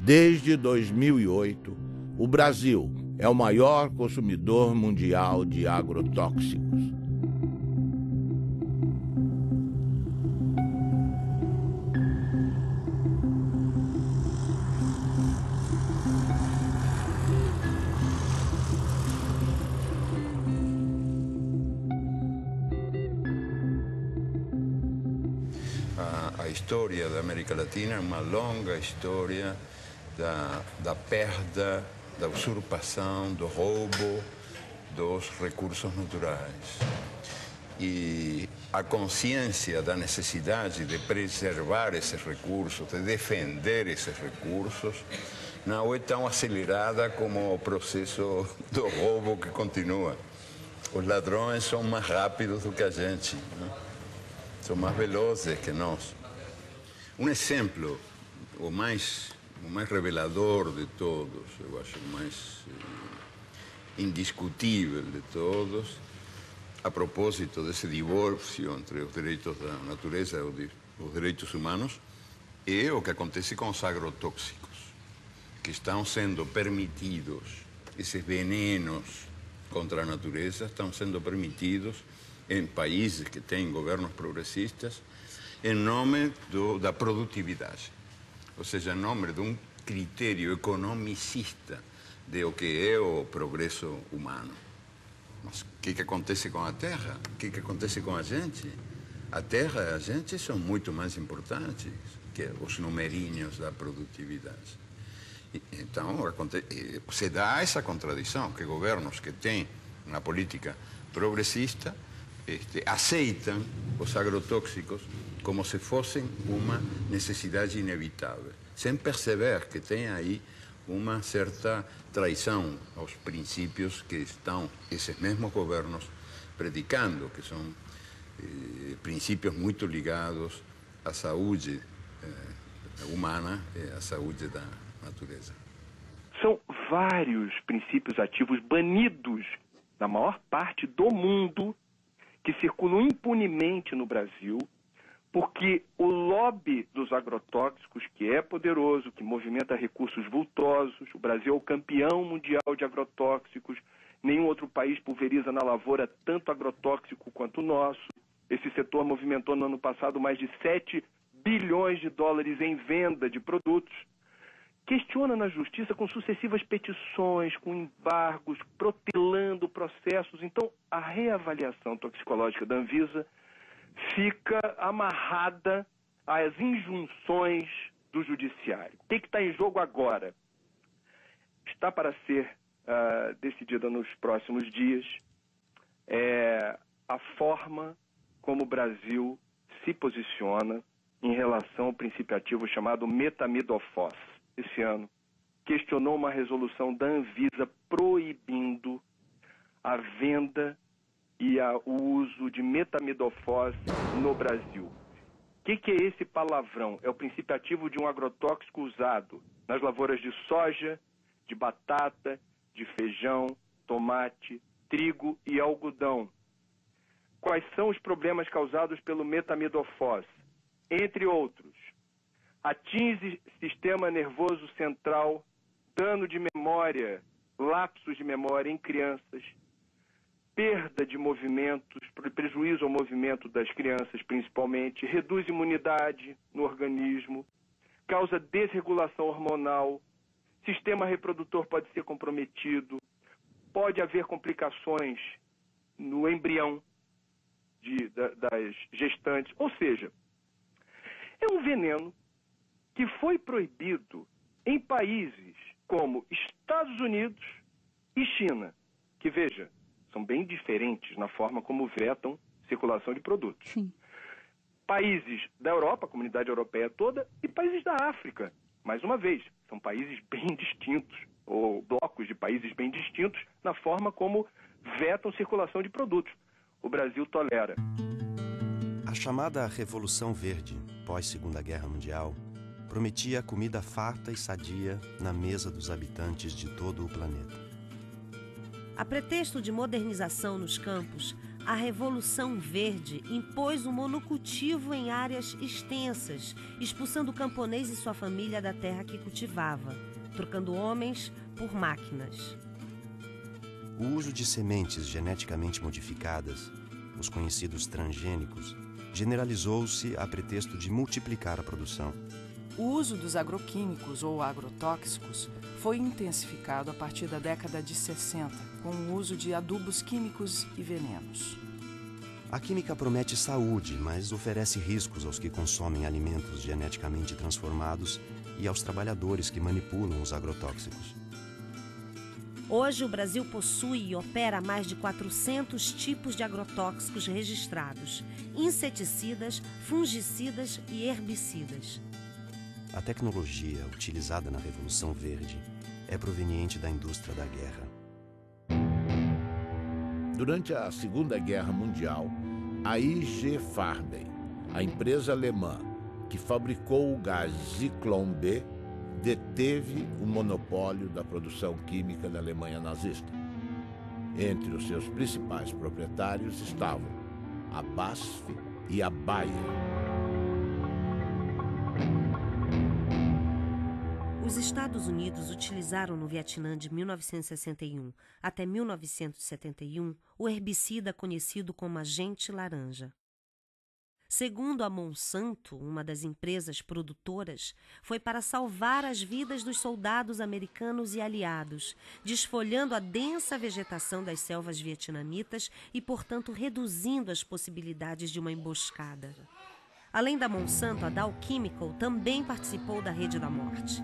Desde 2008, o Brasil é o maior consumidor mundial de agrotóxicos. A história da América Latina é uma longa história da perda, da usurpação, do roubo dos recursos naturais. E a consciência da necessidade de preservar esses recursos, de defender esses recursos, não é tão acelerada como o processo do roubo que continua. Os ladrões são mais rápidos do que a gente, né? São mais velozes que nós. Um exemplo, o mais revelador de todos, eu acho o mais indiscutível de todos, a propósito desse divórcio entre os direitos da natureza e os direitos humanos, é o que acontece com os agrotóxicos, que estão sendo permitidos, esses venenos contra a natureza estão sendo permitidos em países que têm governos progressistas, em nome da produtividade. Ou seja, em nome de um critério economicista de o que é o progresso humano. Mas o que acontece com a terra? O que acontece com a gente? A terra e a gente são muito mais importantes que os numerinhos da produtividade. Então, se dá essa contradição, que governos que têm uma política progressista aceitam os agrotóxicos como se fossem uma necessidade inevitável, sem perceber que tem aí uma certa traição aos princípios que estão esses mesmos governos predicando, que são princípios muito ligados à saúde humana e à saúde da natureza. São vários princípios ativos banidos na maior parte do mundo que circulam impunemente no Brasil, porque o lobby dos agrotóxicos, que é poderoso, que movimenta recursos vultosos, o Brasil é o campeão mundial de agrotóxicos, nenhum outro país pulveriza na lavoura tanto agrotóxico quanto o nosso. Esse setor movimentou no ano passado mais de 7 bilhões de dólares em venda de produtos. Questiona na justiça com sucessivas petições, com embargos, protelando processos. Então, a reavaliação toxicológica da Anvisa fica amarrada às injunções do judiciário. O que está em jogo agora? Está para ser decidida nos próximos dias a forma como o Brasil se posiciona em relação ao princípio ativo chamado metamidofos. Esse ano, questionou uma resolução da Anvisa proibindo a venda e o uso de metamidofos no Brasil. O que é esse palavrão? É o princípio ativo de um agrotóxico usado nas lavouras de soja, de batata, de feijão, tomate, trigo e algodão. Quais são os problemas causados pelo metamidofos? Entre outros, atinge sistema nervoso central, dano de memória, lapsos de memória em crianças, perda de movimentos, prejuízo ao movimento das crianças principalmente, reduz imunidade no organismo, causa desregulação hormonal, sistema reprodutor pode ser comprometido, pode haver complicações no embrião das gestantes, ou seja, é um veneno que foi proibido em países como Estados Unidos e China, que, veja, são bem diferentes na forma como vetam circulação de produtos. Sim. Países da Europa, a comunidade europeia toda, e países da África. Mais uma vez, são países bem distintos, ou blocos de países bem distintos, na forma como vetam circulação de produtos. O Brasil tolera. A chamada Revolução Verde, pós-Segunda Guerra Mundial, prometia comida farta e sadia na mesa dos habitantes de todo o planeta. A pretexto de modernização nos campos, A Revolução Verde impôs o monocultivo em áreas extensas, expulsando o camponês e sua família da terra que cultivava, trocando homens por máquinas. O uso de sementes geneticamente modificadas, os conhecidos transgênicos, generalizou-se a pretexto de multiplicar a produção. O uso dos agroquímicos ou agrotóxicos foi intensificado a partir da década de 60, com o uso de adubos químicos e venenos. A química promete saúde, mas oferece riscos aos que consomem alimentos geneticamente transformados e aos trabalhadores que manipulam os agrotóxicos. Hoje, o Brasil possui e opera mais de 400 tipos de agrotóxicos registrados, inseticidas, fungicidas e herbicidas. A tecnologia utilizada na Revolução Verde é proveniente da indústria da guerra. Durante a Segunda Guerra Mundial, a IG Farben, a empresa alemã que fabricou o gás Zyklon B, deteve o monopólio da produção química da Alemanha nazista. Entre os seus principais proprietários estavam a BASF e a Bayer. Os Estados Unidos utilizaram no Vietnã de 1961 até 1971 o herbicida conhecido como agente laranja. Segundo a Monsanto, uma das empresas produtoras, foi para salvar as vidas dos soldados americanos e aliados, desfolhando a densa vegetação das selvas vietnamitas e, portanto, reduzindo as possibilidades de uma emboscada. Além da Monsanto, a Dow Chemical também participou da Rede da Morte.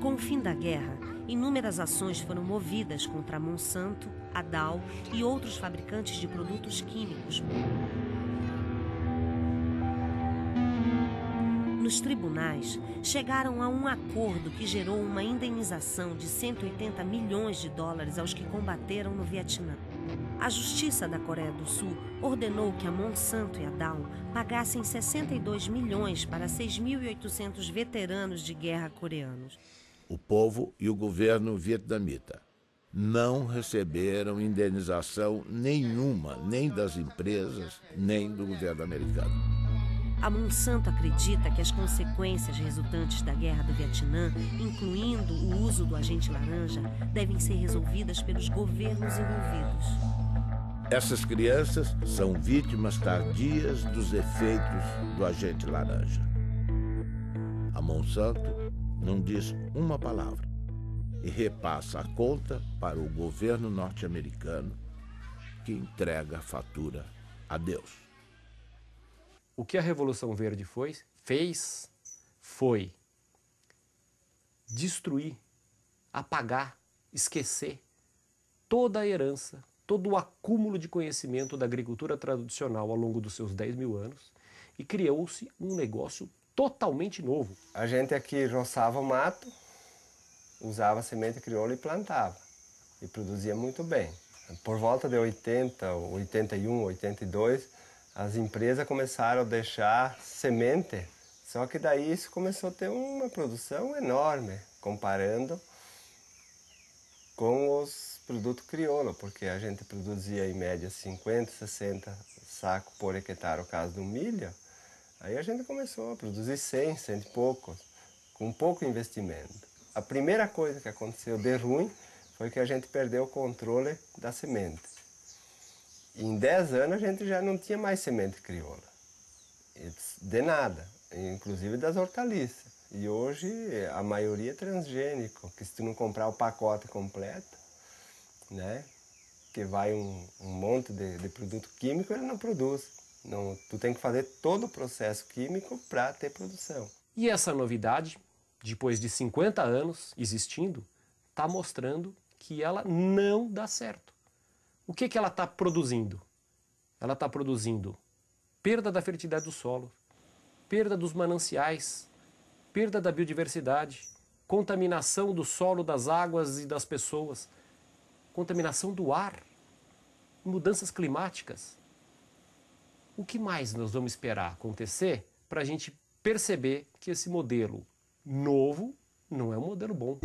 Com o fim da guerra, inúmeras ações foram movidas contra a Monsanto, a Dow e outros fabricantes de produtos químicos. Nos tribunais, chegaram a um acordo que gerou uma indenização de 180 milhões de dólares aos que combateram no Vietnã. A Justiça da Coreia do Sul ordenou que a Monsanto e a Dow pagassem 62 milhões para 6.800 veteranos de guerra coreanos. O povo e o governo vietnamita não receberam indenização nenhuma, nem das empresas, nem do governo americano. A Monsanto acredita que as consequências resultantes da guerra do Vietnã, incluindo o uso do agente laranja, devem ser resolvidas pelos governos envolvidos. Essas crianças são vítimas tardias dos efeitos do agente laranja. A Monsanto não diz uma palavra e repassa a conta para o governo norte-americano, que entrega a fatura a Deus. O que a Revolução Verde fez foi destruir, apagar, esquecer toda a herança, todo o acúmulo de conhecimento da agricultura tradicional ao longo dos seus 10 mil anos e criou-se um negócio totalmente novo. A gente aqui roçava o mato, usava semente crioula e plantava. E produzia muito bem. Por volta de 80, 81, 82, as empresas começaram a deixar semente, só que daí isso começou a ter uma produção enorme, comparando com os produtos crioulo, porque a gente produzia em média 50, 60 sacos por hectare, no caso do milho, aí a gente começou a produzir 100, 100 e poucos, com pouco investimento. A primeira coisa que aconteceu de ruim foi que a gente perdeu o controle da semente. Em 10 anos a gente já não tinha mais semente crioula, de nada, inclusive das hortaliças. E hoje a maioria é transgênico, que se tu não comprar o pacote completo, né, que vai um monte de produto químico, ele não produz. Não, tu tem que fazer todo o processo químico para ter produção. E essa novidade, depois de 50 anos existindo, está mostrando que ela não dá certo. O que ela está produzindo? Ela está produzindo perda da fertilidade do solo, perda dos mananciais, perda da biodiversidade, contaminação do solo, das águas e das pessoas, contaminação do ar, mudanças climáticas. O que mais nós vamos esperar acontecer para a gente perceber que esse modelo novo não é um modelo bom?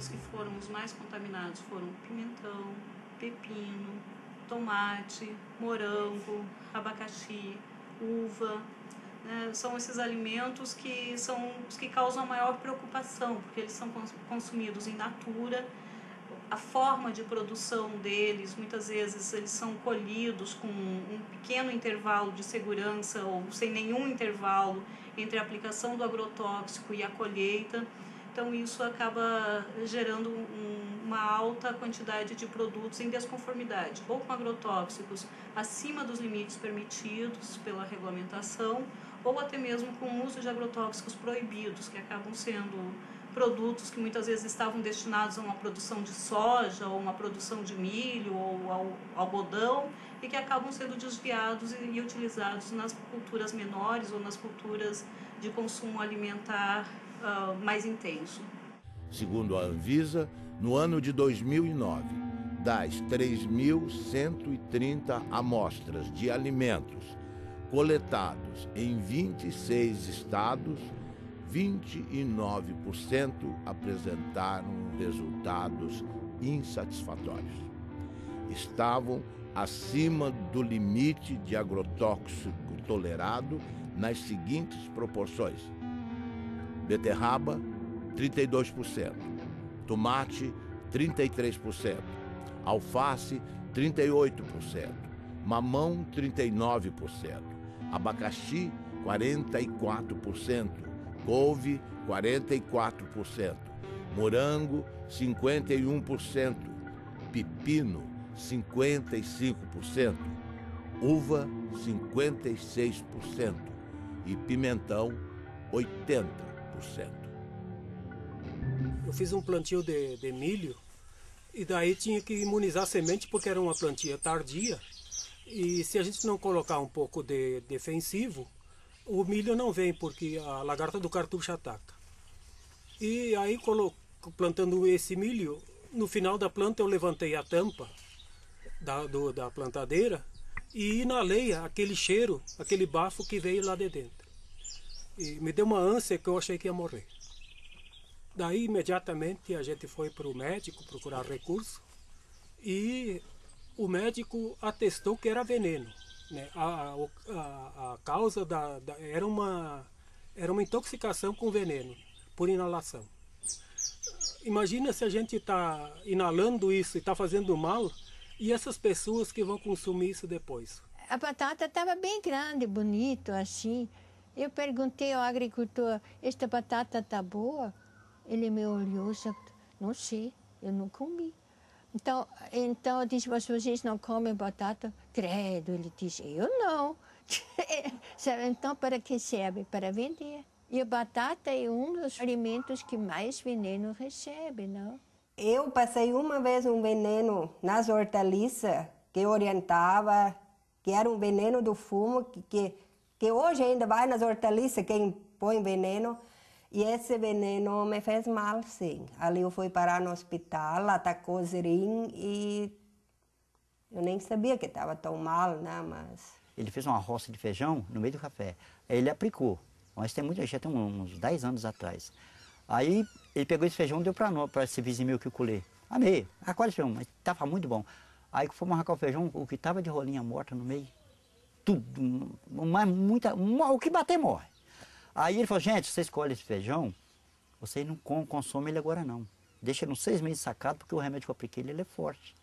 aqueles que foram os mais contaminados foram pimentão, pepino, tomate, morango, abacaxi, uva. São esses alimentos que são os que causam maior preocupação, porque eles são consumidos in natura. A forma de produção deles, muitas vezes eles são colhidos com um pequeno intervalo de segurança ou sem nenhum intervalo entre a aplicação do agrotóxico e a colheita. Então isso acaba gerando uma alta quantidade de produtos em desconformidade, ou com agrotóxicos acima dos limites permitidos pela regulamentação, ou até mesmo com o uso de agrotóxicos proibidos, que acabam sendo produtos que muitas vezes estavam destinados a uma produção de soja, ou uma produção de milho, ou ao algodão, e que acabam sendo desviados e utilizados nas culturas menores ou nas culturas de consumo alimentar mais intenso. Segundo a Anvisa, no ano de 2009, das 3.130 amostras de alimentos coletados em 26 estados, 29% apresentaram resultados insatisfatórios. Estavam acima do limite de agrotóxico tolerado nas seguintes proporções: beterraba, 32%, tomate, 33%, alface, 38%, mamão, 39%, abacaxi, 44%, couve, 44%, morango, 51%, pepino, 55%, uva, 56% e pimentão, 80%. Eu fiz um plantio de milho e daí tinha que imunizar a semente porque era uma plantia tardia. E se a gente não colocar um pouco de defensivo, o milho não vem porque a lagarta do cartucho ataca. E aí, plantando esse milho, no final da planta eu levantei a tampa da plantadeira e inalei aquele cheiro, aquele bafo que veio lá de dentro. E me deu uma ânsia que eu achei que ia morrer. Daí, imediatamente, a gente foi para o médico procurar recurso e o médico atestou que era veneno. Né? A causa era uma intoxicação com veneno, por inalação. Imagina se a gente está inalando isso e está fazendo mal, e essas pessoas que vão consumir isso depois. A batata estava bem grande, bonito, assim. Eu perguntei ao agricultor, esta batata está boa? Ele me olhou e disse, não sei, eu não comi. Então eu disse, mas vocês não comem batata? Credo, ele disse, eu não. Então, para que serve? Para vender. E a batata é um dos alimentos que mais veneno recebe, não? Eu passei uma vez um veneno nas hortaliças que orientava, que era um veneno do fumo, que hoje ainda vai nas hortaliças quem põe veneno. E esse veneno me fez mal, sim. Ali eu fui parar no hospital, atacou o rim e eu nem sabia que estava tão mal, né? Mas... Ele fez uma roça de feijão no meio do café. Aí ele aplicou. Mas já tem uns 10 anos atrás. Aí ele pegou esse feijão e deu para esse vizinho meu que eu colhei. Amei, acolhe esse feijão, mas estava muito bom. Aí que fomos arrancar o feijão, o que estava de rolinha morta no meio, tudo, o que bater morre. Aí ele falou, gente, você escolhe esse feijão, você não consome ele agora não. Deixa ele uns 6 meses sacado, porque o remédio que eu apliquei ele é forte.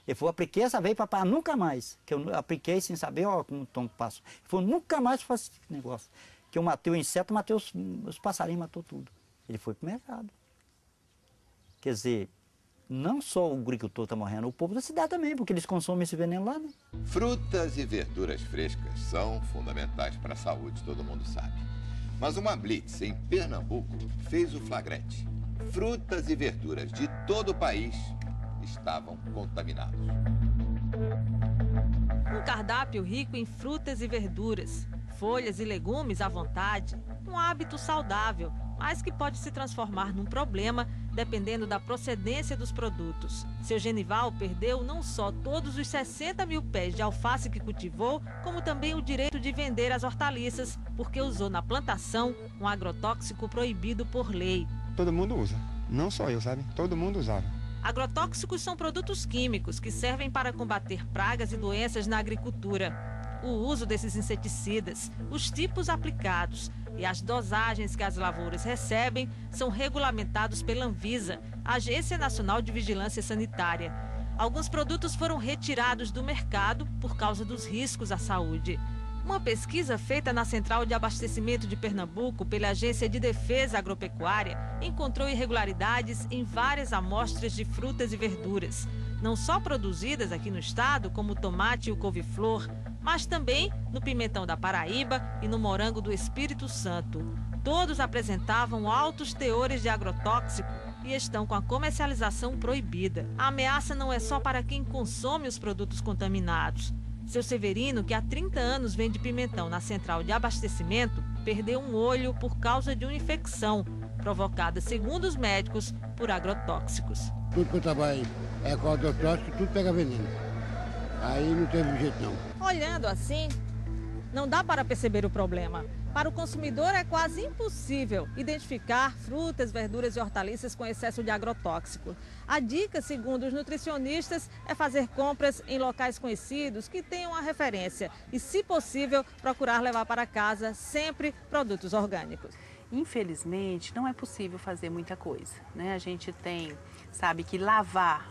Ele falou, apliquei essa vez para nunca mais. Que eu apliquei sem saber, ó, como tom passo. Ele falou, nunca mais faço esse negócio. Que eu matei o inseto, matei os passarinhos, matou tudo. Ele foi pro mercado. Quer dizer, não só o agricultor está morrendo, o povo da cidade também, porque eles consomem esse veneno lá, né? Frutas e verduras frescas são fundamentais para a saúde, todo mundo sabe. Mas uma blitz em Pernambuco fez o flagrante. Frutas e verduras de todo o país estavam contaminados. Um cardápio rico em frutas e verduras, folhas e legumes à vontade, um hábito saudável, mas que pode se transformar num problema dependendo da procedência dos produtos. Seu Genival perdeu não só todos os 60 mil pés de alface que cultivou, como também o direito de vender as hortaliças, porque usou na plantação um agrotóxico proibido por lei. Todo mundo usa, Não só eu, sabe? Todo mundo usava. Agrotóxicos são produtos químicos que servem para combater pragas e doenças na agricultura. O uso desses inseticidas, os tipos aplicados e as dosagens que as lavouras recebem são regulamentados pela Anvisa, Agência Nacional de Vigilância Sanitária. Alguns produtos foram retirados do mercado por causa dos riscos à saúde. Uma pesquisa feita na Central de Abastecimento de Pernambuco pela Agência de Defesa Agropecuária encontrou irregularidades em várias amostras de frutas e verduras, não só produzidas aqui no estado, como o tomate e o couve-flor, mas também no pimentão da Paraíba e no morango do Espírito Santo. Todos apresentavam altos teores de agrotóxico e estão com a comercialização proibida. A ameaça não é só para quem consome os produtos contaminados. Seu Severino, que há 30 anos vende pimentão na Central de Abastecimento, perdeu um olho por causa de uma infecção provocada, segundo os médicos, por agrotóxicos. Tudo que eu trabalho é com agrotóxico, tudo pega veneno. Aí não teve jeito não. Olhando assim, não dá para perceber o problema. Para o consumidor é quase impossível identificar frutas, verduras e hortaliças com excesso de agrotóxico. A dica, segundo os nutricionistas, é fazer compras em locais conhecidos que tenham a referência e, se possível, procurar levar para casa sempre produtos orgânicos. Infelizmente, não é possível fazer muita coisa, né? A gente sabe que lavar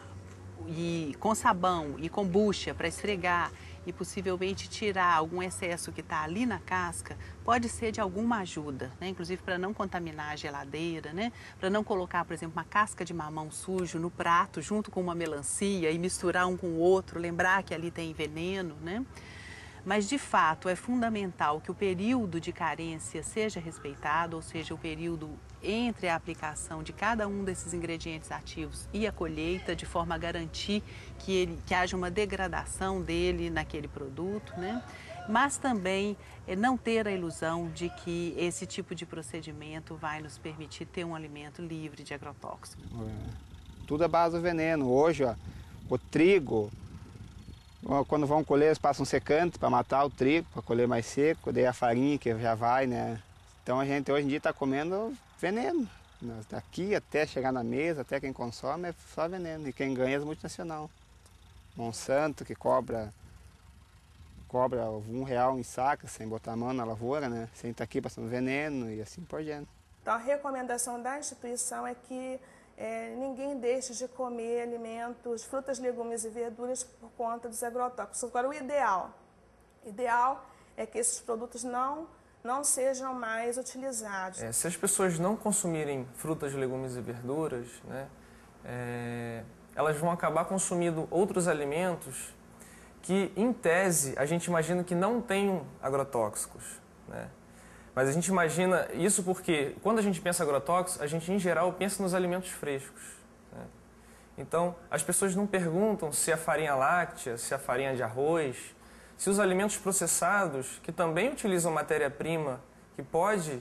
com sabão e com bucha para esfregar e possivelmente tirar algum excesso que está ali na casca, pode ser de alguma ajuda, né? Inclusive para não contaminar a geladeira, né? Para não colocar, por exemplo, uma casca de mamão sujo no prato junto com uma melancia e misturar um com o outro, lembrar que ali tem veneno, né? Mas, de fato, é fundamental que o período de carência seja respeitado, ou seja, o período entre a aplicação de cada um desses ingredientes ativos e a colheita, de forma a garantir que haja uma degradação dele naquele produto, né? Mas também não ter a ilusão de que esse tipo de procedimento vai nos permitir ter um alimento livre de agrotóxicos. Tudo é base do veneno. Hoje, ó, o trigo, quando vão colher, eles passam secante para matar o trigo, para colher mais seco, daí a farinha que já vai, né? Então a gente hoje em dia está comendo veneno. Daqui até chegar na mesa, até quem consome é só veneno. E quem ganha é as multinacionais. Monsanto, que cobra R$1 em saca, sem botar a mão na lavoura, né? Sem estar aqui passando veneno e assim por diante. Então a recomendação da instituição é que ninguém deixe de comer alimentos, frutas, legumes e verduras por conta dos agrotóxicos. Agora, o ideal é que esses produtos não sejam mais utilizados. Se as pessoas não consumirem frutas, legumes e verduras, né, elas vão acabar consumindo outros alimentos que, em tese, a gente imagina que não tenham agrotóxicos, né? Mas a gente imagina isso porque, quando a gente pensa em agrotóxicos, a gente, em geral, pensa nos alimentos frescos, né? Então, as pessoas não perguntam se a farinha láctea, se a farinha de arroz, se os alimentos processados, que também utilizam matéria-prima que pode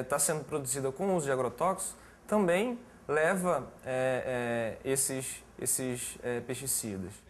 estar sendo produzida com o uso de agrotóxicos, também leva esses pesticidas.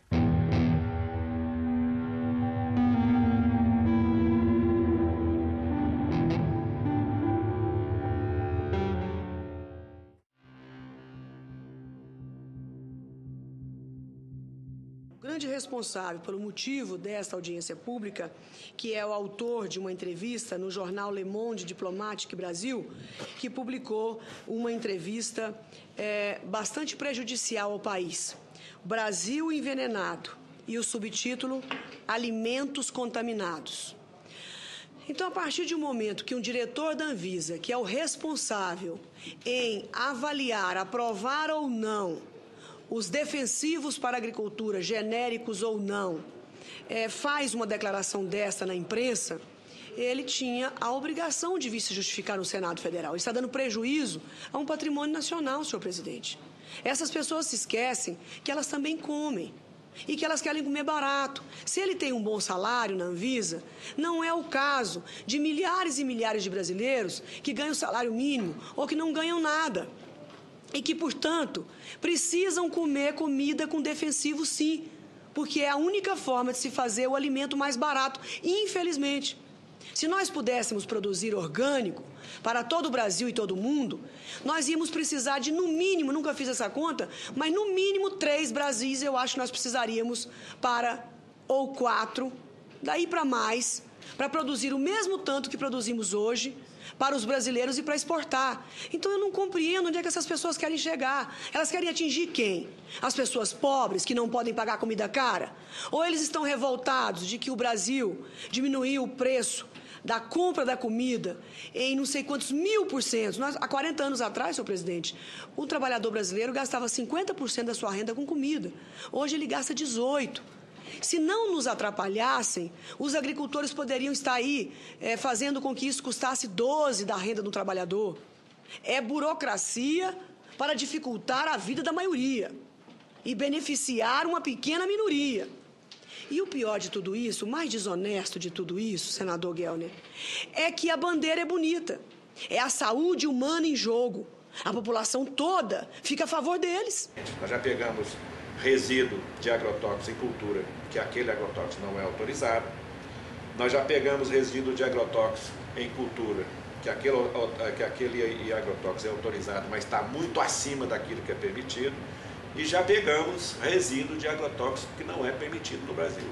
Responsável pelo motivo desta audiência pública, que é o autor de uma entrevista no jornal Le Monde Diplomatique Brasil, que publicou uma entrevista bastante prejudicial ao país. Brasil envenenado, e o subtítulo Alimentos contaminados. Então, a partir de um momento que um diretor da Anvisa, que é o responsável em avaliar, aprovar ou não os defensivos para a agricultura, genéricos ou não, faz uma declaração desta na imprensa, ele tinha a obrigação de vir se justificar no Senado Federal. Ele está dando prejuízo a um patrimônio nacional, senhor presidente. Essas pessoas se esquecem que elas também comem e que elas querem comer barato. Se ele tem um bom salário na Anvisa, não é o caso de milhares e milhares de brasileiros que ganham salário mínimo ou que não ganham nada. E que, portanto, precisam comer comida com defensivo, sim, porque é a única forma de se fazer o alimento mais barato, infelizmente. Se nós pudéssemos produzir orgânico para todo o Brasil e todo o mundo, nós íamos precisar de, no mínimo, nunca fiz essa conta, mas no mínimo 3 Brasis eu acho que nós precisaríamos ou 4, daí para mais, para produzir o mesmo tanto que produzimos hoje para os brasileiros e para exportar. Então eu não compreendo onde é que essas pessoas querem chegar. Elas querem atingir quem? As pessoas pobres que não podem pagar comida cara? Ou eles estão revoltados de que o Brasil diminuiu o preço da compra da comida em não sei quantos 1000%. Há 40 anos atrás, senhor presidente, o trabalhador brasileiro gastava 50% da sua renda com comida. Hoje ele gasta 18%. Se não nos atrapalhassem, os agricultores poderiam estar aí fazendo com que isso custasse 12% da renda do trabalhador. É burocracia para dificultar a vida da maioria e beneficiar uma pequena minoria. E o pior de tudo isso, o mais desonesto de tudo isso, senador Gelner, é que a bandeira é bonita. É a saúde humana em jogo. A população toda fica a favor deles. Nós já pegamos resíduo de agrotóxicos em cultura, que aquele agrotóxico não é autorizado. Nós já pegamos resíduo de agrotóxico em cultura, que aquele agrotóxico é autorizado, mas está muito acima daquilo que é permitido. E já pegamos resíduo de agrotóxico que não é permitido no Brasil.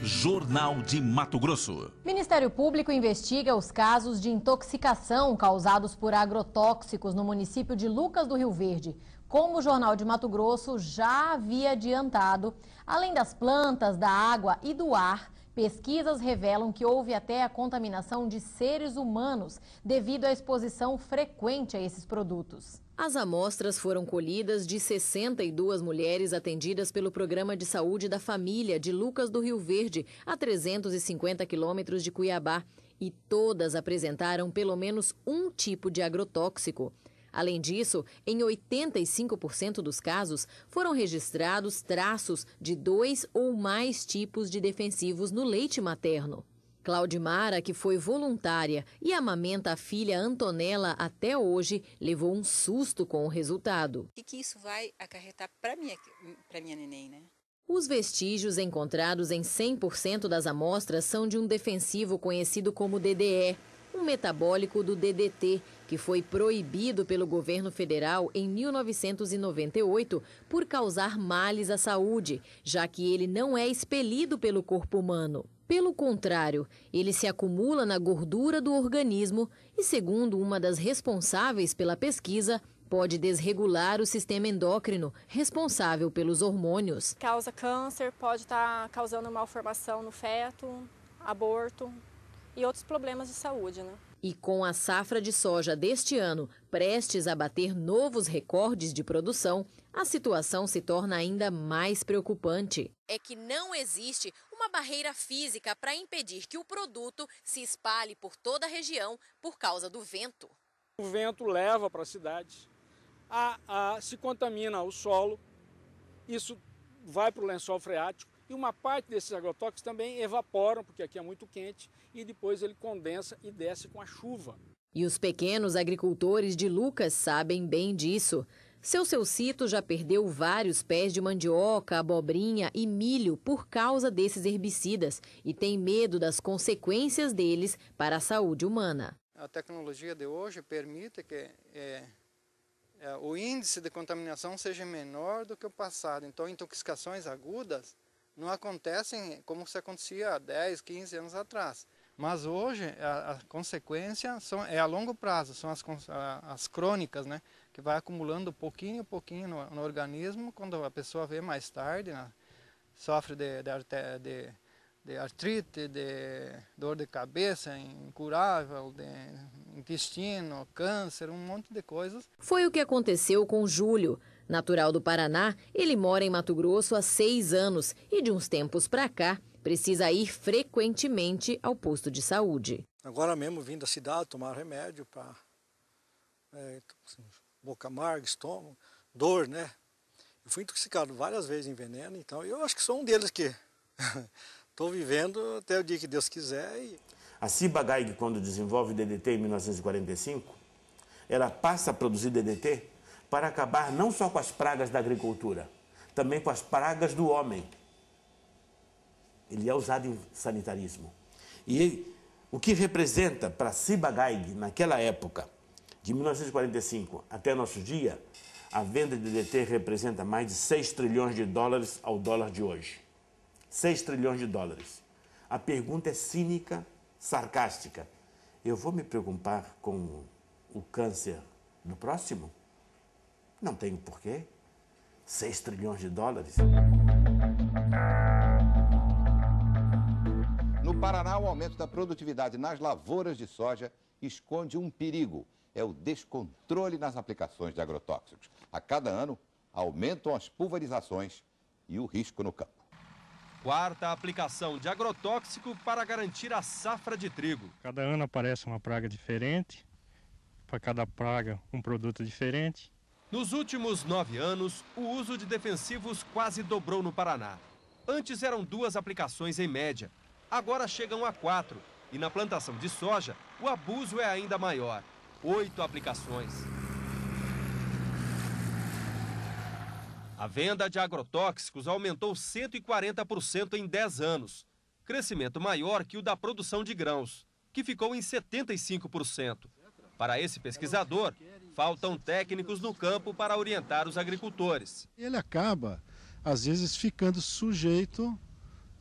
Jornal de Mato Grosso. Ministério Público investiga os casos de intoxicação causados por agrotóxicos no município de Lucas do Rio Verde. Como o Jornal de Mato Grosso já havia adiantado, além das plantas, da água e do ar, pesquisas revelam que houve até a contaminação de seres humanos devido à exposição frequente a esses produtos. As amostras foram colhidas de 62 mulheres atendidas pelo Programa de Saúde da Família de Lucas do Rio Verde, a 350 quilômetros de Cuiabá, e todas apresentaram pelo menos um tipo de agrotóxico. Além disso, em 85% dos casos, foram registrados traços de 2 ou mais tipos de defensivos no leite materno. Claudimara, que foi voluntária e amamenta a filha Antonella até hoje, levou um susto com o resultado. O que isso vai acarretar para minha neném, né? Os vestígios encontrados em 100% das amostras são de um defensivo conhecido como DDE, um metabólico do DDT, que foi proibido pelo governo federal em 1998 por causar males à saúde, já que ele não é expelido pelo corpo humano. Pelo contrário, ele se acumula na gordura do organismo e, segundo uma das responsáveis pela pesquisa, pode desregular o sistema endócrino, responsável pelos hormônios. Causa câncer, pode estar causando malformação no feto, aborto e outros problemas de saúde, né? E com a safra de soja deste ano prestes a bater novos recordes de produção, a situação se torna ainda mais preocupante. É que não existe uma barreira física para impedir que o produto se espalhe por toda a região por causa do vento. O vento leva para a cidade, se contamina o solo, isso vai para o lençol freático e uma parte desses agrotóxicos também evaporam, porque aqui é muito quente, e depois ele condensa e desce com a chuva. E os pequenos agricultores de Lucas sabem bem disso. Seu Cito já perdeu vários pés de mandioca, abobrinha e milho por causa desses herbicidas e tem medo das consequências deles para a saúde humana. A tecnologia de hoje permite que o índice de contaminação seja menor do que o passado. Então, intoxicações agudas não acontecem como se acontecia há 10, 15 anos atrás. Mas hoje a consequência é a longo prazo, são as crônicas, né? Que vai acumulando pouquinho a pouquinho no organismo. Quando a pessoa vê mais tarde, né? Sofre de artrite, de dor de cabeça incurável, de intestino, câncer, um monte de coisas. Foi o que aconteceu com Júlio. Natural do Paraná, ele mora em Mato Grosso há 6 anos e de uns tempos para cá precisa ir frequentemente ao posto de saúde. Agora mesmo vim da cidade tomar remédio para boca amarga, estômago, dor, né? Eu fui intoxicado várias vezes em veneno, então eu acho que sou um deles que estou vivendo até o dia que Deus quiser. A Ciba-Geigy, quando desenvolve o DDT em 1945, ela passa a produzir DDT para acabar não só com as pragas da agricultura, também com as pragas do homem. Ele é usado em sanitarismo. E O que representa para Ciba-Geigy, naquela época, de 1945 até nosso dia, a venda de DDT representa mais de 6 trilhões de dólares ao dólar de hoje. 6 trilhões de dólares. A pergunta é cínica, sarcástica. Eu vou me preocupar com o câncer do próximo? Não tenho porquê. 6 trilhões de dólares. No Paraná, o aumento da produtividade nas lavouras de soja esconde um perigo. É o descontrole nas aplicações de agrotóxicos. A cada ano, aumentam as pulverizações e o risco no campo. Quarta aplicação de agrotóxico para garantir a safra de trigo. Cada ano aparece uma praga diferente, para cada praga um produto diferente. Nos últimos 9 anos, o uso de defensivos quase dobrou no Paraná. Antes eram 2 aplicações em média, agora chegam a 4. E na plantação de soja, o abuso é ainda maior, 8 aplicações. A venda de agrotóxicos aumentou 140% em 10 anos, crescimento maior que o da produção de grãos, que ficou em 75%. Para esse pesquisador, faltam técnicos no campo para orientar os agricultores. Ele acaba, às vezes, ficando sujeito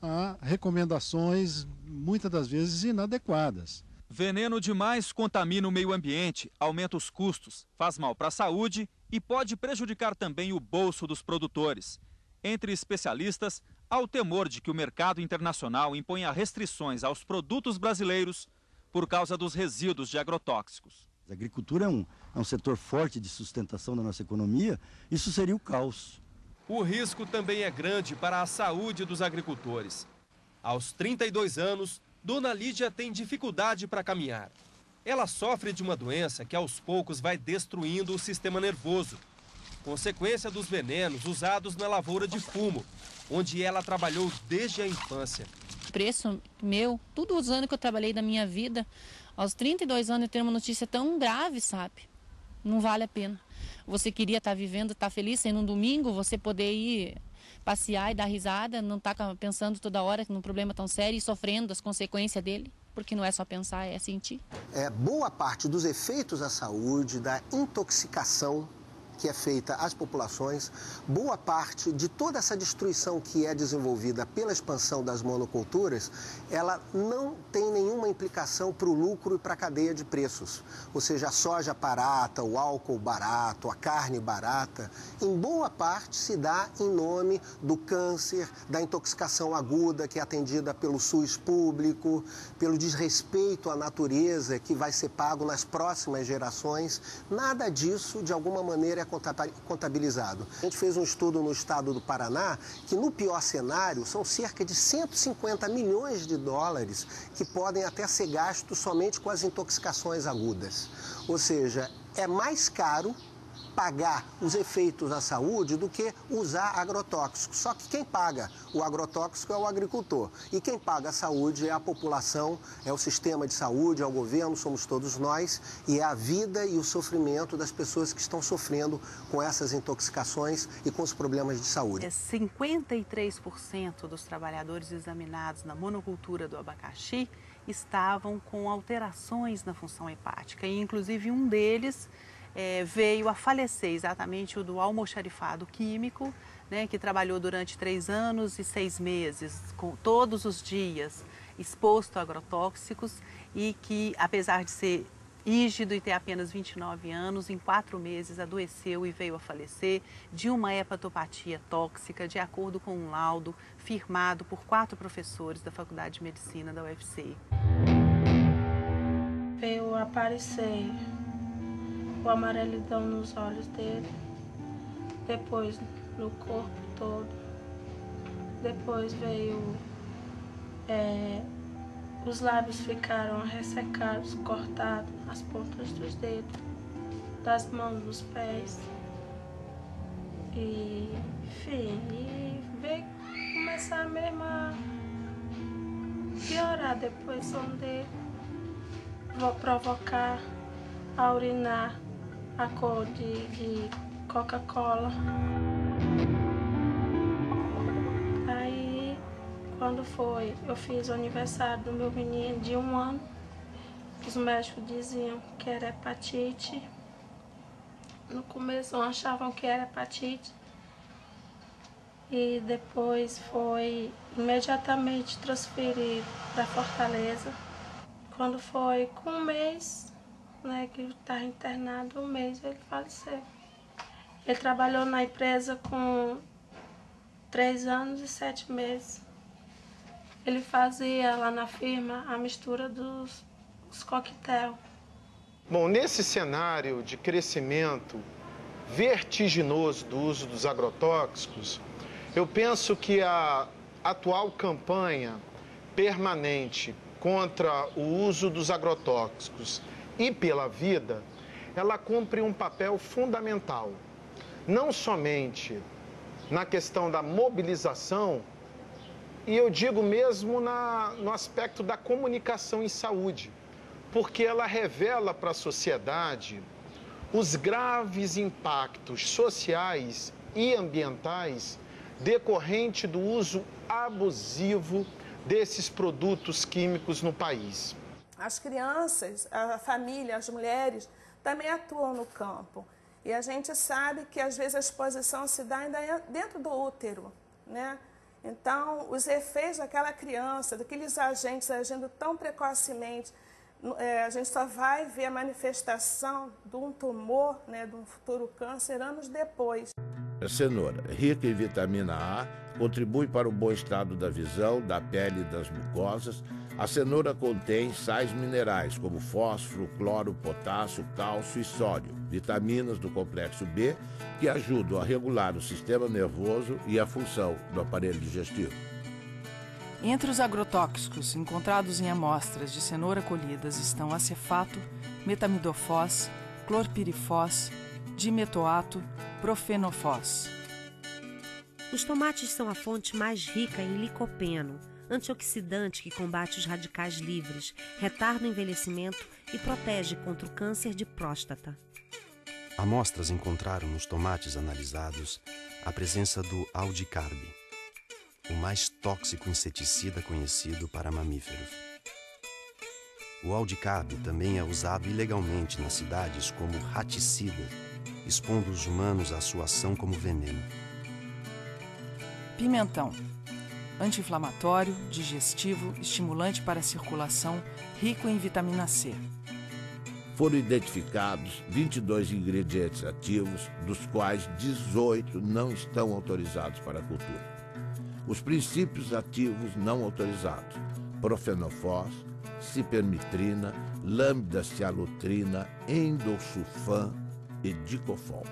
a recomendações, muitas das vezes, inadequadas. Veneno demais contamina o meio ambiente, aumenta os custos, faz mal para a saúde e pode prejudicar também o bolso dos produtores. Entre especialistas, há o temor de que o mercado internacional imponha restrições aos produtos brasileiros por causa dos resíduos de agrotóxicos. A agricultura é um setor forte de sustentação da nossa economia, isso seria o caos. O risco também é grande para a saúde dos agricultores. Aos 32 anos, Dona Lídia tem dificuldade para caminhar. Ela sofre de uma doença que aos poucos vai destruindo o sistema nervoso, consequência dos venenos usados na lavoura de fumo, onde ela trabalhou desde a infância. Preço meu, todos os anos que eu trabalhei da minha vida, aos 32 anos eu tenho uma notícia tão grave, sabe? Não vale a pena. Você queria estar vivendo, estar feliz, sendo um domingo, você poder ir passear e dar risada, não estar pensando toda hora num problema tão sério e sofrendo as consequências dele, porque não é só pensar, é sentir. Boa parte dos efeitos à saúde, da intoxicação que é feita às populações, boa parte de toda essa destruição que é desenvolvida pela expansão das monoculturas, ela não tem nenhuma implicação para o lucro e para a cadeia de preços. Ou seja, a soja barata, o álcool barato, a carne barata, em boa parte se dá em nome do câncer, da intoxicação aguda que é atendida pelo SUS público, pelo desrespeito à natureza que vai ser pago nas próximas gerações. Nada disso, de alguma maneira, é contabilizado. A gente fez um estudo no estado do Paraná que, no pior cenário, são cerca de 150 milhões de dólares que podem até ser gastos somente com as intoxicações agudas. Ou seja, é mais caro pagar os efeitos à saúde do que usar agrotóxico. Só que quem paga o agrotóxico é o agricultor. E quem paga a saúde é a população, é o sistema de saúde, é o governo, somos todos nós. E é a vida e o sofrimento das pessoas que estão sofrendo com essas intoxicações e com os problemas de saúde. 53% dos trabalhadores examinados na monocultura do abacaxi estavam com alterações na função hepática. E, inclusive, um deles veio a falecer, exatamente o do almoxarifado químico, né, que trabalhou durante 3 anos e 6 meses, todos os dias, exposto a agrotóxicos e que, apesar de ser rígido e ter apenas 29 anos, em 4 meses adoeceu e veio a falecer de uma hepatopatia tóxica, de acordo com um laudo firmado por 4 professores da Faculdade de Medicina da UFC. Veio aparecer o amarelidão nos olhos dele, depois no corpo todo, depois veio, os lábios ficaram ressecados, cortados, as pontas dos dedos, das mãos, dos pés, e enfim, e veio começar mesmo a piorar depois o som dele, vou provocar a urinar a cor de Coca-Cola. Aí, quando foi, eu fiz o aniversário do meu menino de 1 ano, os médicos diziam que era hepatite. No começo não achavam que era hepatite. E depois foi imediatamente transferido para Fortaleza. Quando foi com um mês, né, que estava internado, um mês ele faleceu. Ele trabalhou na empresa com 3 anos e 7 meses. Ele fazia lá na firma a mistura dos coquetel. Bom, nesse cenário de crescimento vertiginoso do uso dos agrotóxicos, eu penso que a atual campanha permanente contra o uso dos agrotóxicos e pela vida, ela cumpre um papel fundamental, não somente na questão da mobilização, e eu digo mesmo no aspecto da comunicação em saúde, porque ela revela para a sociedade os graves impactos sociais e ambientais decorrente do uso abusivo desses produtos químicos no país. As crianças, a família, as mulheres também atuam no campo. E a gente sabe que às vezes a exposição se dá ainda dentro do útero, né? Então, os efeitos daquela criança, daqueles agentes agindo tão precocemente, a gente só vai ver a manifestação de um tumor, né, de um futuro câncer, anos depois. A cenoura, rica em vitamina A, contribui para o bom estado da visão, da pele e das mucosas. A cenoura contém sais minerais como fósforo, cloro, potássio, cálcio e sódio, vitaminas do complexo B, que ajudam a regular o sistema nervoso e a função do aparelho digestivo. Entre os agrotóxicos encontrados em amostras de cenoura colhidas estão acefato, metamidofós, clorpirifós, dimetoato, profenofós. Os tomates são a fonte mais rica em licopeno, antioxidante que combate os radicais livres, retarda o envelhecimento e protege contra o câncer de próstata. Amostras encontraram nos tomates analisados a presença do aldicarb, o mais tóxico inseticida conhecido para mamíferos. O aldicarb também é usado ilegalmente nas cidades como raticida, expondo os humanos à sua ação como veneno. Pimentão. Anti-inflamatório, digestivo, estimulante para a circulação, rico em vitamina C. Foram identificados 22 ingredientes ativos, dos quais 18 não estão autorizados para a cultura. Os princípios ativos não autorizados: profenofós, cipermitrina, lambda-cialutrina, endosulfan e dicofol.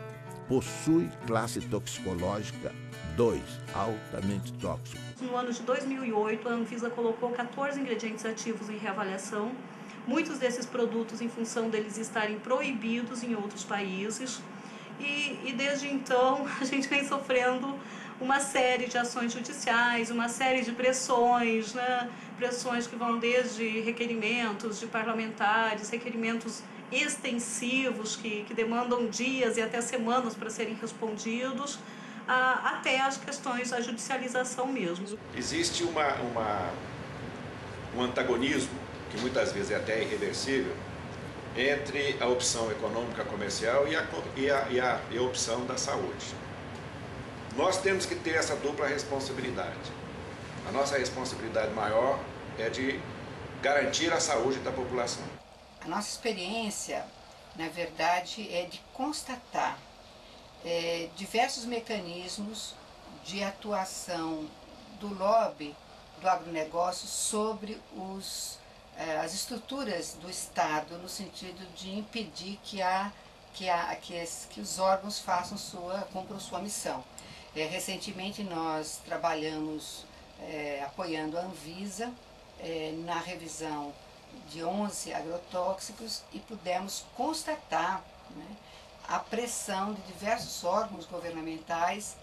Possui classe toxicológica 2, altamente tóxico. No ano de 2008, a Anvisa colocou 14 ingredientes ativos em reavaliação. Muitos desses produtos, em função deles estarem proibidos em outros países. E desde então, a gente vem sofrendo uma série de ações judiciais, uma série de pressões, né? Pressões que vão desde requerimentos de parlamentares, requerimentos extensivos que demandam dias e até semanas para serem respondidos, até as questões da judicialização mesmo. Existe um antagonismo, que muitas vezes é até irreversível, entre a opção econômica comercial e a opção da saúde. Nós temos que ter essa dupla responsabilidade. A nossa responsabilidade maior é de garantir a saúde da população. A nossa experiência, na verdade, é de constatar diversos mecanismos de atuação do lobby do agronegócio sobre as estruturas do Estado, no sentido de impedir que os órgãos cumpram sua missão. Recentemente nós trabalhamos apoiando a Anvisa na revisão de 11 agrotóxicos e pudemos constatar, né, a pressão de diversos órgãos governamentais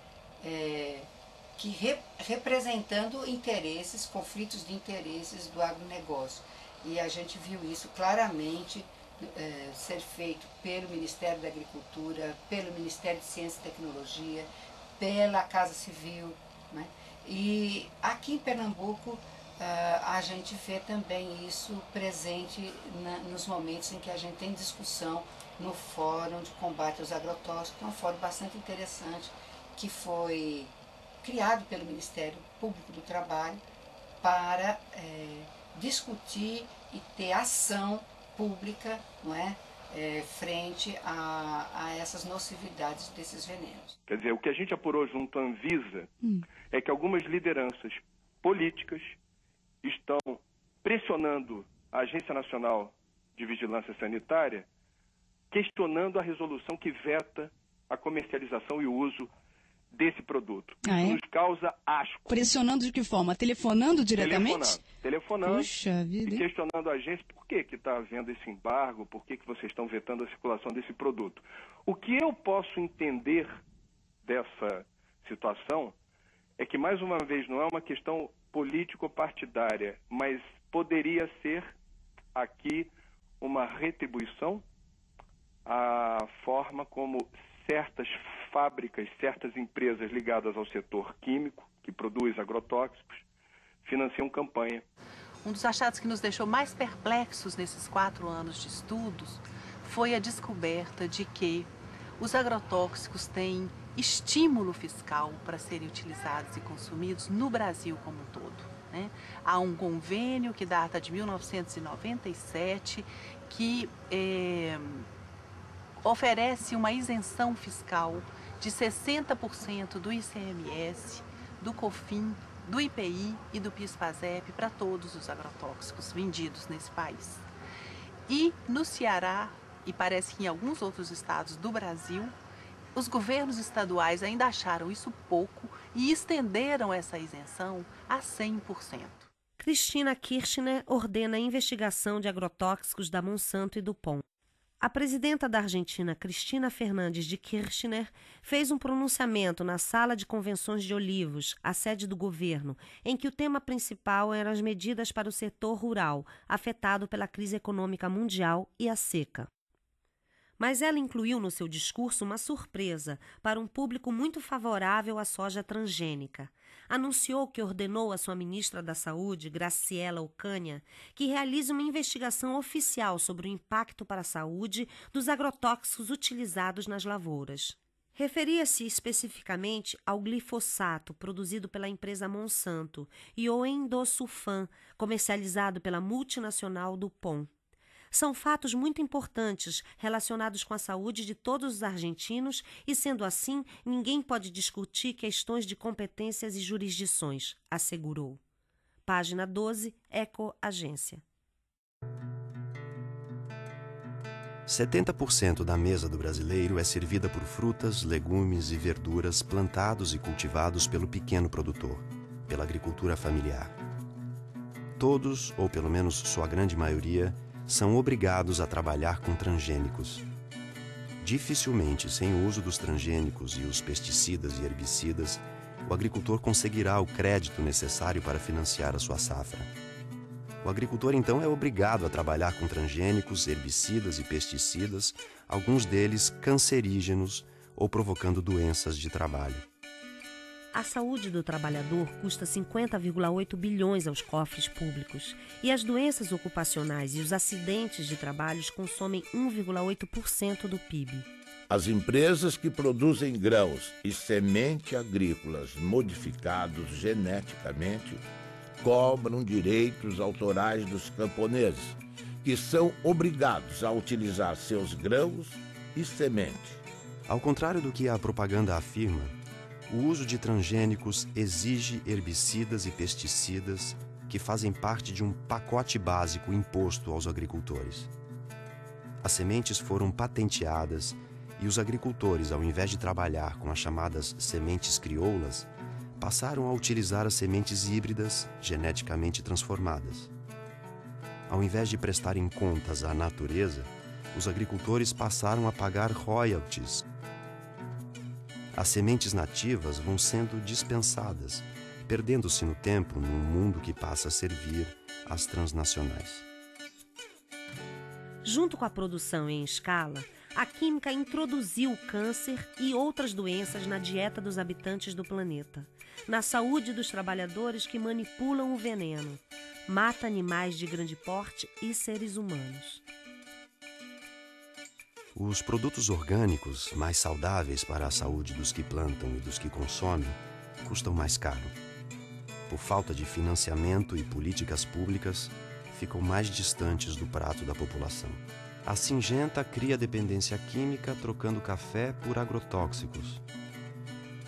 representando interesses, conflitos de interesses do agronegócio. E a gente viu isso claramente ser feito pelo Ministério da Agricultura, pelo Ministério de Ciência e Tecnologia, pela Casa Civil, né? E aqui em Pernambuco a gente vê também isso presente nos momentos em que a gente tem discussão no Fórum de Combate aos Agrotóxicos, que é um fórum bastante interessante, que foi criado pelo Ministério Público do Trabalho para discutir e ter ação pública, não é, frente a essas nocividades desses venenos. Quer dizer, o que a gente apurou junto à Anvisa é que algumas lideranças políticas estão pressionando a Agência Nacional de Vigilância Sanitária, questionando a resolução que veta a comercialização e o uso desse produto. Isso nos causa asco. Pressionando de que forma? Telefonando diretamente? Telefonando Puxa vida, e questionando a agência por que está havendo esse embargo, por que vocês estão vetando a circulação desse produto. O que eu posso entender dessa situação é que, mais uma vez, não é uma questão político-partidária, mas poderia ser aqui uma retribuição à forma como certas fábricas, certas empresas ligadas ao setor químico, que produz agrotóxicos, financiam campanha. Um dos achados que nos deixou mais perplexos nesses 4 anos de estudos foi a descoberta de que os agrotóxicos têm estímulo fiscal para serem utilizados e consumidos no Brasil como um todo, né? Há um convênio que data de 1997 que oferece uma isenção fiscal de 60% do ICMS, do COFIN, do IPI e do PIS/PASEP para todos os agrotóxicos vendidos nesse país. E no Ceará, e parece que em alguns outros estados do Brasil, os governos estaduais ainda acharam isso pouco e estenderam essa isenção a 100%. Cristina Kirchner ordena a investigação de agrotóxicos da Monsanto e do POM. A presidenta da Argentina, Cristina Fernandes de Kirchner, fez um pronunciamento na Sala de Convenções de Olivos, a sede do governo, em que o tema principal eram as medidas para o setor rural, afetado pela crise econômica mundial e a seca. Mas ela incluiu no seu discurso uma surpresa para um público muito favorável à soja transgênica. Anunciou que ordenou à sua ministra da Saúde, Graciela Ocaña, que realize uma investigação oficial sobre o impacto para a saúde dos agrotóxicos utilizados nas lavouras. Referia-se especificamente ao glifosato, produzido pela empresa Monsanto, e ao endosulfan, comercializado pela multinacional DuPont. São fatos muito importantes relacionados com a saúde de todos os argentinos e, sendo assim, ninguém pode discutir questões de competências e jurisdições, assegurou. Página 12, Eco Agência. 70% da mesa do brasileiro é servida por frutas, legumes e verduras plantados e cultivados pelo pequeno produtor, pela agricultura familiar. Todos, ou pelo menos sua grande maioria, são obrigados a trabalhar com transgênicos. Dificilmente, sem o uso dos transgênicos e os pesticidas e herbicidas, o agricultor conseguirá o crédito necessário para financiar a sua safra. O agricultor, então, é obrigado a trabalhar com transgênicos, herbicidas e pesticidas, alguns deles cancerígenos ou provocando doenças de trabalho. A saúde do trabalhador custa 50,8 bilhões aos cofres públicos e as doenças ocupacionais e os acidentes de trabalho consomem 1,8% do PIB. As empresas que produzem grãos e semente agrícolas modificados geneticamente cobram direitos autorais dos camponeses, que são obrigados a utilizar seus grãos e semente. Ao contrário do que a propaganda afirma, o uso de transgênicos exige herbicidas e pesticidas que fazem parte de um pacote básico imposto aos agricultores. As sementes foram patenteadas e os agricultores, ao invés de trabalhar com as chamadas sementes crioulas, passaram a utilizar as sementes híbridas geneticamente transformadas. Ao invés de prestarem contas à natureza, os agricultores passaram a pagar royalties. As sementes nativas vão sendo dispensadas, perdendo-se no tempo num mundo que passa a servir às transnacionais. Junto com a produção em escala, a química introduziu o câncer e outras doenças na dieta dos habitantes do planeta. na saúde dos trabalhadores que manipulam o veneno, mata animais de grande porte e seres humanos. Os produtos orgânicos, mais saudáveis para a saúde dos que plantam e dos que consomem, custam mais caro. Por falta de financiamento e políticas públicas, ficam mais distantes do prato da população. A Syngenta cria dependência química trocando café por agrotóxicos.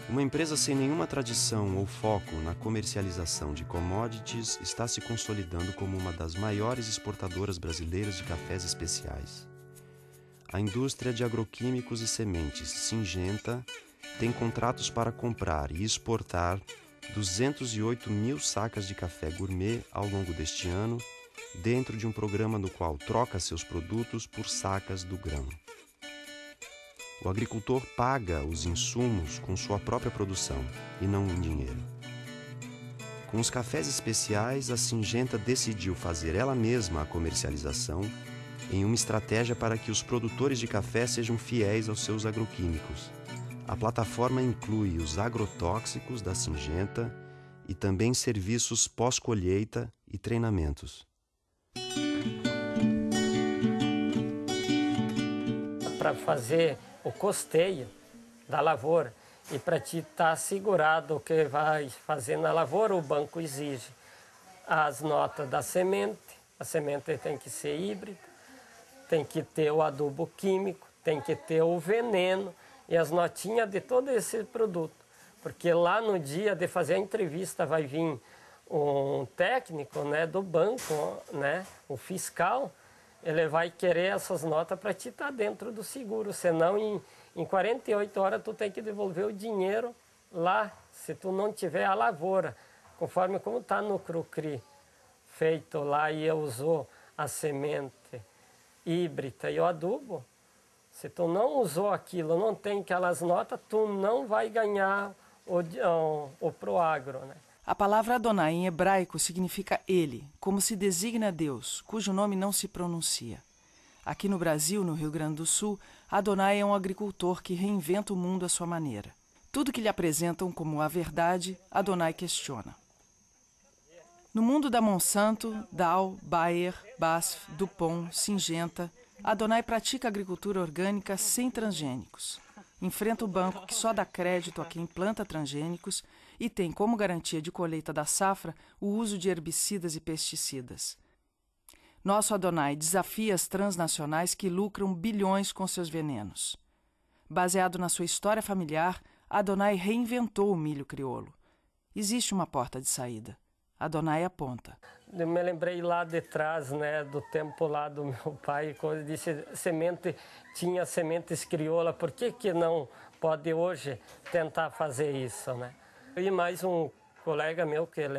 Uma empresa sem nenhuma tradição ou foco na comercialização de commodities está se consolidando como uma das maiores exportadoras brasileiras de cafés especiais. A indústria de agroquímicos e sementes Syngenta tem contratos para comprar e exportar 208 mil sacas de café gourmet ao longo deste ano, dentro de um programa no qual troca seus produtos por sacas do grão. O agricultor paga os insumos com sua própria produção e não em dinheiro. Com os cafés especiais, a Syngenta decidiu fazer ela mesma a comercialização em uma estratégia para que os produtores de café sejam fiéis aos seus agroquímicos. A plataforma inclui os agrotóxicos da Syngenta e também serviços pós-colheita e treinamentos. Para fazer o custeio da lavoura e para te estar assegurado o que vai fazer na lavoura, o banco exige as notas da semente. A semente tem que ser híbrida, tem que ter o adubo químico, tem que ter o veneno e as notinhas de todo esse produto. Porque lá no dia de fazer a entrevista vai vir um técnico, né, do banco, né, o fiscal, ele vai querer essas notas para te estar dentro do seguro, senão em 48 horas tu tem que devolver o dinheiro lá, se tu não tiver a lavoura, conforme como está no Crucri, feito lá e usou a semente híbrida e o adubo, se tu não usou aquilo, não tem aquelas notas, tu não vai ganhar o Proagro, né? A palavra Adonai em hebraico significa ele, como se designa Deus, cujo nome não se pronuncia. Aqui no Brasil, no Rio Grande do Sul, Adonai é um agricultor que reinventa o mundo à sua maneira. Tudo que lhe apresentam como a verdade, Adonai questiona. No mundo da Monsanto, Dow, Bayer, BASF, DuPont, Syngenta, Adonai pratica agricultura orgânica sem transgênicos. Enfrenta o banco que só dá crédito a quem planta transgênicos e tem como garantia de colheita da safra o uso de herbicidas e pesticidas. Nosso Adonai desafia as transnacionais que lucram bilhões com seus venenos. Baseado na sua história familiar, Adonai reinventou o milho crioulo. Existe uma porta de saída. Adonai aponta. Eu me lembrei lá de trás, né, do tempo lá do meu pai, quando disse tinha sementes crioula, por que não pode hoje tentar fazer isso, né? E mais um colega meu, que ele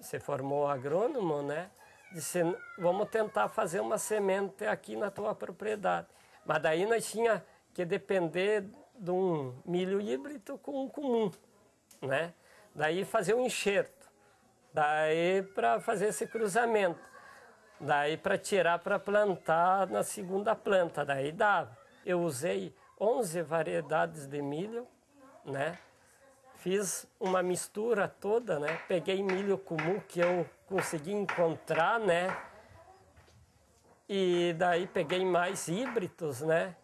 se formou agrônomo, né, disse, vamos tentar fazer uma semente aqui na tua propriedade. Mas daí nós tinha que depender de um milho híbrido com um comum, né? Daí fazer um enxerto. Daí para fazer esse cruzamento, daí para tirar para plantar na segunda planta, daí dava. Eu usei 11 variedades de milho, né? Fiz uma mistura toda, né? Peguei milho comum que eu consegui encontrar, né? E daí peguei mais híbridos, né?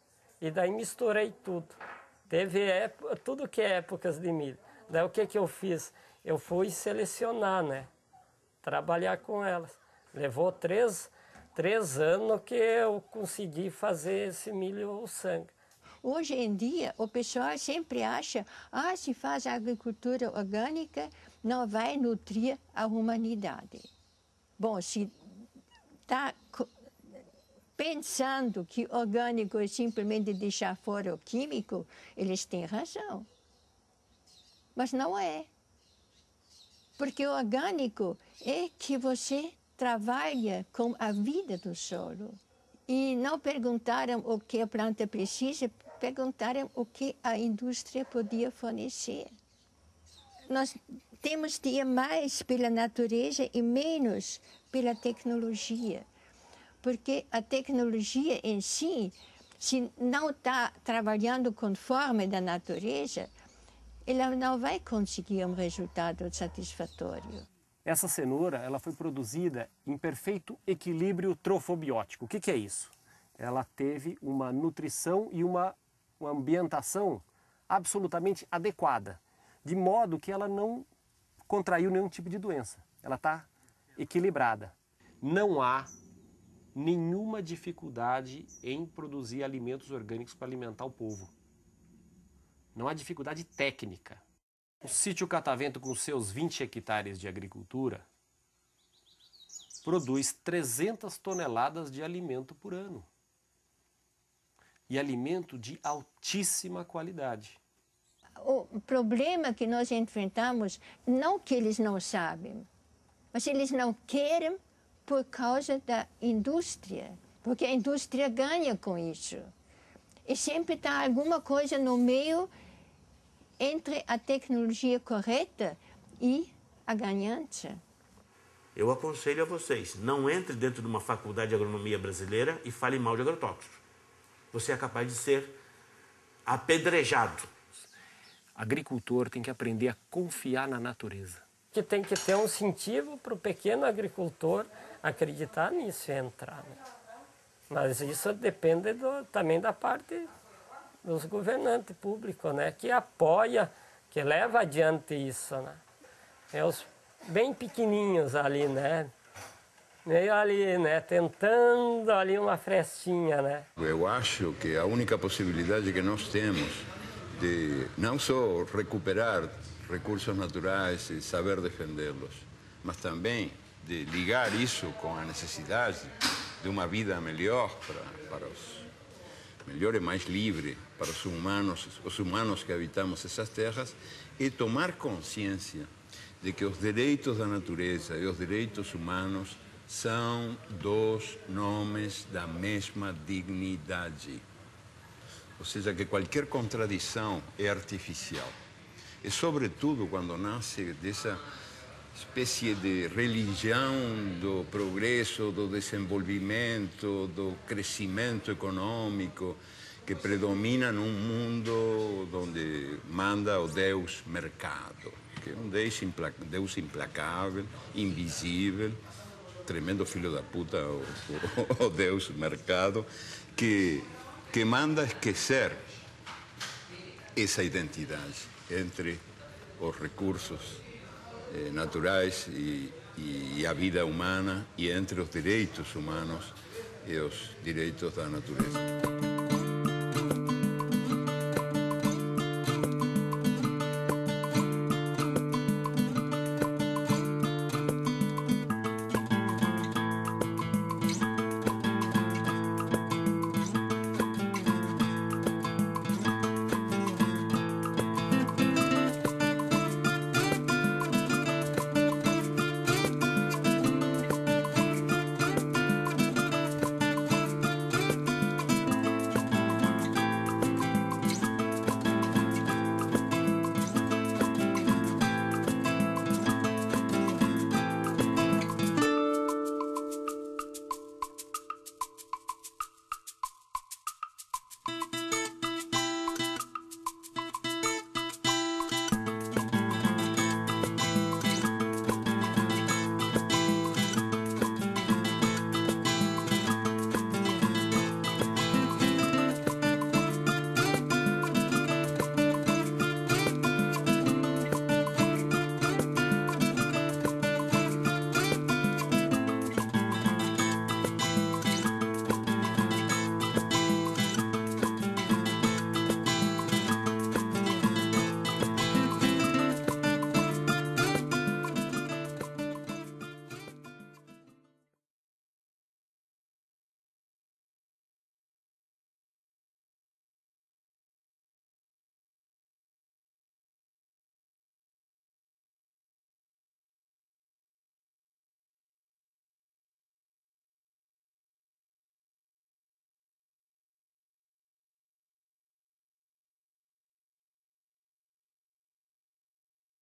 E daí misturei tudo. Teve tudo que é épocas de milho. Daí o que eu fiz? Eu fui selecionar, né? Trabalhar com elas. Levou três anos que eu consegui fazer esse milho sangue. Hoje em dia, o pessoal sempre acha, se faz agricultura orgânica, não vai nutrir a humanidade. Bom, se está pensando que orgânico é simplesmente deixar fora o químico, eles têm razão. Mas não é. Porque o orgânico é que você trabalha com a vida do solo. E não perguntaram o que a planta precisa, perguntaram o que a indústria podia fornecer. Nós temos de ir mais pela natureza e menos pela tecnologia. Porque a tecnologia em si, se não está trabalhando conforme da natureza, ela não vai conseguir um resultado satisfatório. Essa cenoura ela foi produzida em perfeito equilíbrio trofobiótico. O que é isso? Ela teve uma nutrição e uma ambientação absolutamente adequada, de modo que ela não contraiu nenhum tipo de doença. Ela está equilibrada. Não há nenhuma dificuldade em produzir alimentos orgânicos para alimentar o povo. Não há dificuldade técnica. O sítio Catavento, com seus 20 hectares de agricultura, produz 300 toneladas de alimento por ano. E alimento de altíssima qualidade. O problema que nós enfrentamos, não que eles não sabem, mas eles não querem por causa da indústria, porque a indústria ganha com isso. E sempre está alguma coisa no meio entre a tecnologia correta e a ganância. Eu aconselho a vocês, não entre dentro de uma faculdade de agronomia brasileira e fale mal de agrotóxicos. Você é capaz de ser apedrejado. Agricultor tem que aprender a confiar na natureza. Que tem que ter um incentivo para o pequeno agricultor acreditar nisso e entrar. Né? Mas isso depende também da parte dos governantes públicos, né? Que apoia, que leva adiante isso. Né? É os bem pequenininhos ali, né? Meio ali, né? Tentando ali uma frestinha, né? Eu acho que a única possibilidade que nós temos de não só recuperar recursos naturais e saber defendê-los, mas também de ligar isso com a necessidade de uma vida melhor para os melhor e mais livre para os humanos que habitamos essas terras, e tomar consciência de que os direitos da natureza e os direitos humanos são dois nomes da mesma dignidade. Ou seja, que qualquer contradição é artificial. E, sobretudo, quando nasce dessa espécie de religião do progresso, do desenvolvimento, do crescimento econômico, que predomina num mundo onde manda o Deus mercado, que é um Deus implacável, invisível, tremendo filho da puta, o Deus mercado, que manda esquecer essa identidade entre os recursos naturais e a vida humana, e entre os direitos humanos e os direitos da natureza.